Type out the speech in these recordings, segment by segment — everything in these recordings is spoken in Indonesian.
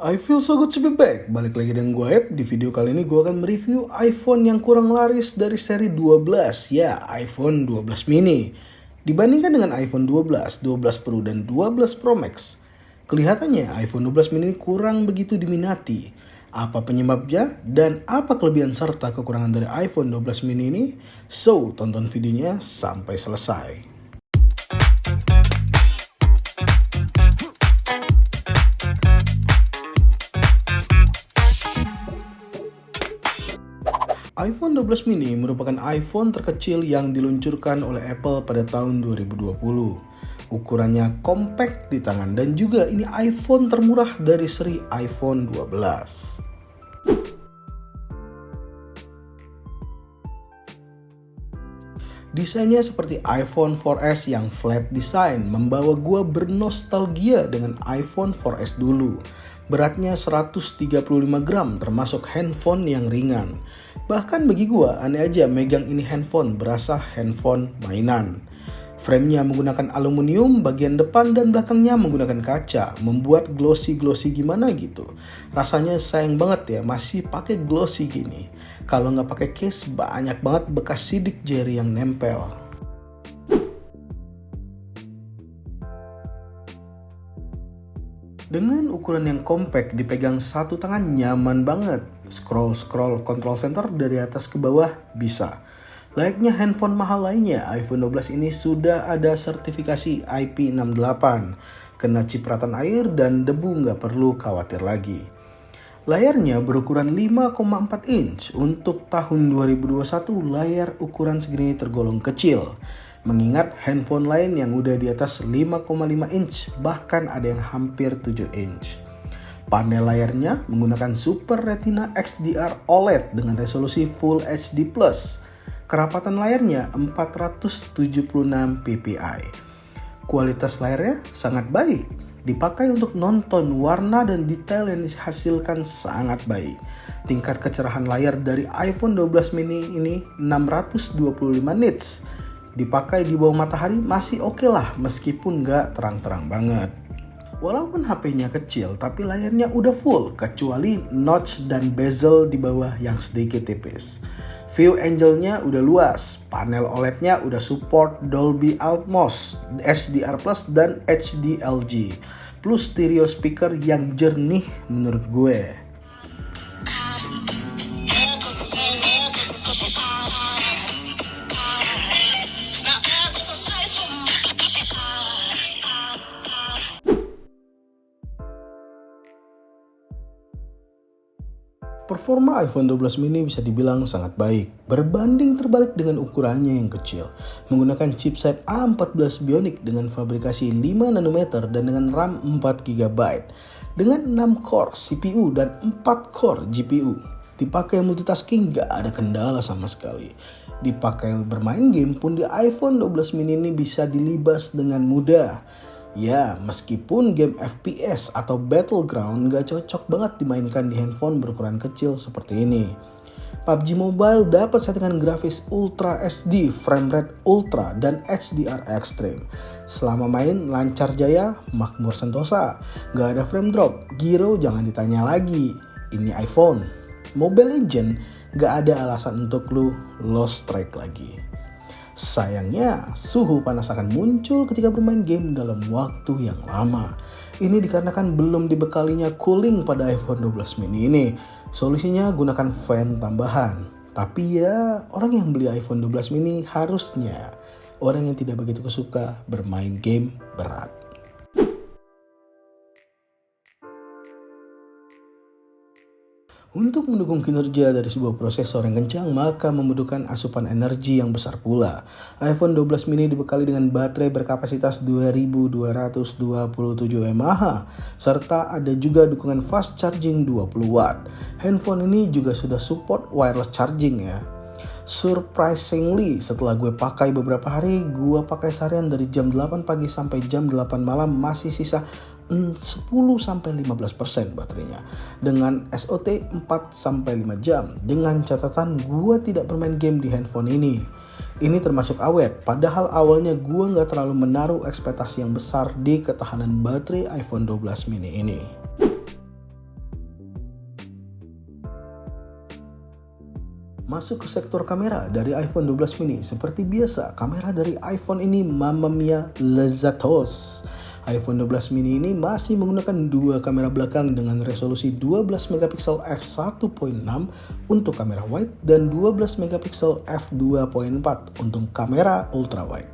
I feel so good to be back. Balik lagi dengan gue Ep. Di video kali ini gue akan mereview iPhone yang kurang laris dari seri 12. Ya, iPhone 12 mini. Dibandingkan dengan iPhone 12, 12 Pro dan 12 Pro Max, kelihatannya iPhone 12 mini kurang begitu diminati. Apa penyebabnya dan apa kelebihan serta kekurangan dari iPhone 12 mini ini? So, tonton videonya sampai selesai. iPhone 12 mini merupakan iPhone terkecil yang diluncurkan oleh Apple pada tahun 2020. Ukurannya compact di tangan dan juga ini iPhone termurah dari seri iPhone 12. Desainnya seperti iPhone 4S yang flat design membawa gua bernostalgia dengan iPhone 4S dulu. Beratnya 135 gram termasuk handphone yang ringan. Bahkan bagi gua aneh aja megang ini handphone berasa handphone mainan. Framenya menggunakan aluminium, bagian depan dan belakangnya menggunakan kaca, membuat glossy gimana gitu. Rasanya sayang banget ya masih pakai glossy gini. Kalau nggak pakai case banyak banget bekas sidik jari yang nempel. Dengan ukuran yang compact dipegang satu tangan nyaman banget. Scroll control center dari atas ke bawah bisa. Layaknya handphone mahal lainnya, iPhone 12 ini sudah ada sertifikasi IP68. Kena cipratan air dan debu nggak perlu khawatir lagi. Layarnya berukuran 5,4 inch. Untuk tahun 2021, layar ukuran segini tergolong kecil. Mengingat handphone lain yang udah di atas 5,5 inch, bahkan ada yang hampir 7 inch. Panel layarnya menggunakan Super Retina XDR OLED dengan resolusi Full HD+. Kerapatan layarnya 476 ppi. Kualitas layarnya sangat baik. Dipakai untuk nonton, warna dan detail yang dihasilkan sangat baik. Tingkat kecerahan layar dari iPhone 12 mini ini 625 nits. Dipakai di bawah matahari masih oke lah meskipun nggak terang-terang banget. Walaupun HP-nya kecil tapi layarnya udah full kecuali notch dan bezel di bawah yang sedikit tipis. View angle-nya udah luas, panel OLED-nya udah support Dolby Atmos, HDR+, dan HDLG, plus stereo speaker yang jernih menurut gue. Performa iPhone 12 mini bisa dibilang sangat baik, berbanding terbalik dengan ukurannya yang kecil. Menggunakan chipset A14 Bionic dengan fabrikasi 5 nanometer dan dengan RAM 4 GB. Dengan 6 core CPU dan 4 core GPU. Dipakai multitasking gak ada kendala sama sekali. Dipakai bermain game pun di iPhone 12 mini ini bisa dilibas dengan mudah. Ya, meskipun game FPS atau Battleground gak cocok banget dimainkan di handphone berukuran kecil seperti ini. PUBG Mobile dapat settingan grafis Ultra HD, frame rate Ultra, dan HDR Extreme. Selama main lancar jaya, makmur sentosa. Gak ada frame drop, gyro jangan ditanya lagi. Ini iPhone. Mobile Legends gak ada alasan untuk lu lost track lagi. Sayangnya, suhu panas akan muncul ketika bermain game dalam waktu yang lama. Ini dikarenakan belum dibekalinya cooling pada iPhone 12 mini ini. Solusinya gunakan fan tambahan. Tapi ya, orang yang beli iPhone 12 mini harusnya orang yang tidak begitu suka bermain game berat. Untuk mendukung kinerja dari sebuah prosesor yang kencang, maka membutuhkan asupan energi yang besar pula. iPhone 12 mini dibekali dengan baterai berkapasitas 2227 mAh, serta ada juga dukungan fast charging 20 watt. Handphone ini juga sudah support wireless charging ya. Surprisingly, setelah gue pakai beberapa hari, gue pakai seharian dari jam 8 pagi sampai jam 8 malam masih sisa 10-15% baterainya. Dengan SOT 4-5 jam. Dengan catatan gue tidak bermain game di handphone ini. Ini termasuk awet, padahal awalnya gue gak terlalu menaruh ekspektasi yang besar di ketahanan baterai iPhone 12 mini ini. Masuk ke sektor kamera dari iPhone 12 mini. Seperti biasa, kamera dari iPhone ini mamma mia lezatos. iPhone 12 mini ini masih menggunakan dua kamera belakang dengan resolusi 12 megapiksel f1.6 untuk kamera wide dan 12 megapiksel f2.4 untuk kamera ultrawide.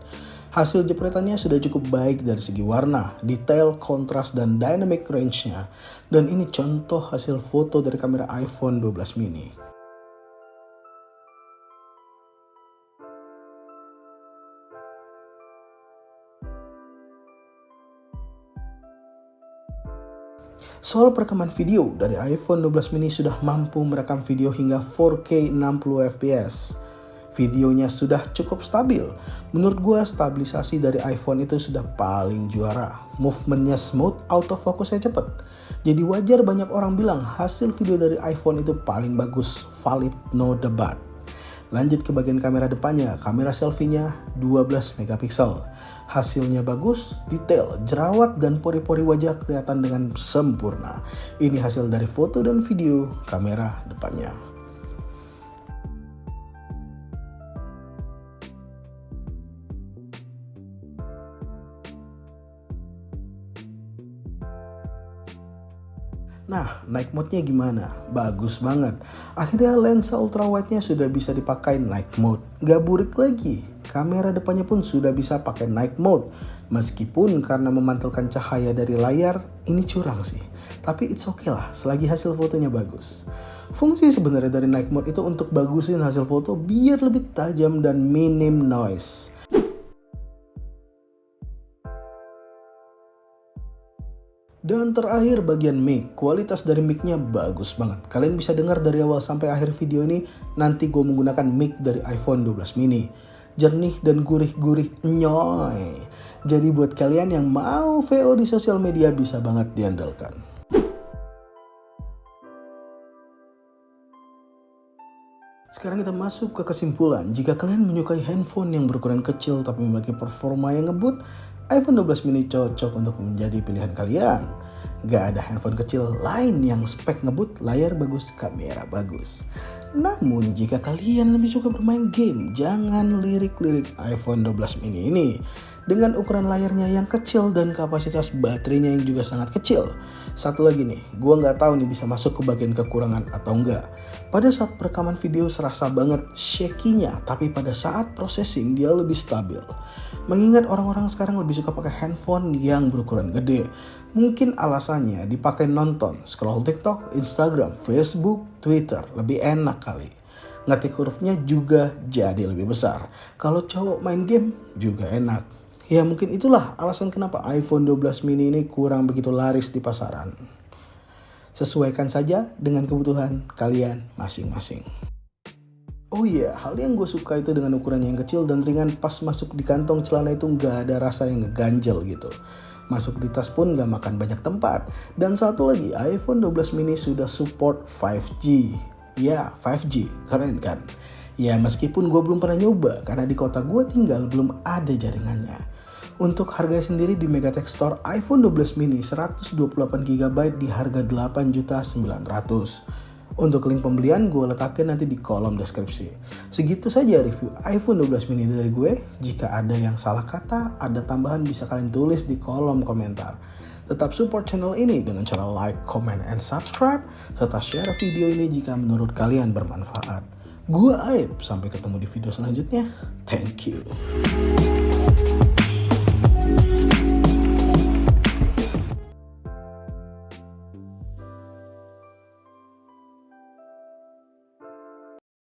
Hasil jepretannya sudah cukup baik dari segi warna, detail, kontras, dan dynamic range-nya. Dan ini contoh hasil foto dari kamera iPhone 12 mini. Soal perekaman video, dari iPhone 12 mini sudah mampu merekam video hingga 4K 60 fps. Videonya sudah cukup stabil. Menurut gue stabilisasi dari iPhone itu sudah paling juara. Movementnya smooth, autofocusnya cepet. Jadi wajar banyak orang bilang hasil video dari iPhone itu paling bagus, valid, no debat. Lanjut ke bagian kamera depannya, kamera selfie-nya 12 megapiksel. Hasilnya bagus, detail, jerawat, dan pori-pori wajah kelihatan dengan sempurna. Ini hasil dari foto dan video kamera depannya. Nah, night mode-nya gimana? Bagus banget. Akhirnya lensa ultrawide-nya sudah bisa dipakai night mode. Gak burik lagi. Kamera depannya pun sudah bisa pakai night mode. Meskipun karena memantulkan cahaya dari layar, ini curang sih. Tapi it's okay lah, selagi hasil fotonya bagus. Fungsi sebenarnya dari night mode itu untuk bagusin hasil foto biar lebih tajam dan minim noise. Dan terakhir bagian mic, kualitas dari mic-nya bagus banget. Kalian bisa dengar dari awal sampai akhir video ini, nanti gue menggunakan mic dari iPhone 12 mini. Jernih dan gurih-gurih nyoy. Jadi buat kalian yang mau VO di sosial media bisa banget diandalkan. Sekarang kita masuk ke kesimpulan. Jika kalian menyukai handphone yang berukuran kecil tapi memiliki performa yang ngebut, iPhone 12 mini cocok untuk menjadi pilihan kalian. Gak ada handphone kecil lain yang spek ngebut, layar bagus, kamera bagus. Namun jika kalian lebih suka bermain game, jangan lirik-lirik iPhone 12 mini ini. Dengan ukuran layarnya yang kecil dan kapasitas baterainya yang juga sangat kecil. Satu lagi nih, gue gak tahu nih bisa masuk ke bagian kekurangan atau enggak. Pada saat perekaman video serasa banget shaky-nya, tapi pada saat processing dia lebih stabil. Mengingat orang-orang sekarang lebih suka pakai handphone yang berukuran gede. Mungkin alasannya dipakai nonton, scroll TikTok, Instagram, Facebook, Twitter. Lebih enak kali. Ngetik hurufnya juga jadi lebih besar. Kalau cowok main game juga enak. Ya mungkin itulah alasan kenapa iPhone 12 mini ini kurang begitu laris di pasaran. Sesuaikan saja dengan kebutuhan kalian masing-masing. Oh iya, hal yang gue suka itu dengan ukuran yang kecil dan ringan, pas masuk di kantong celana itu nggak ada rasa yang ngeganjel gitu. Masuk di tas pun nggak makan banyak tempat. Dan satu lagi, iPhone 12 mini sudah support 5G. Ya, 5G, keren kan? Ya meskipun gue belum pernah nyoba karena di kota gue tinggal belum ada jaringannya. Untuk harganya sendiri di Megatech Store, iPhone 12 mini 128GB di harga 8.900.000. Untuk link pembelian gue letakkan nanti di kolom deskripsi. Segitu saja review iPhone 12 mini dari gue. Jika ada yang salah kata, ada tambahan bisa kalian tulis di kolom komentar. Tetap support channel ini dengan cara like, comment, and subscribe. Serta share video ini jika menurut kalian bermanfaat. Gue Aib, sampai ketemu di video selanjutnya. Thank you.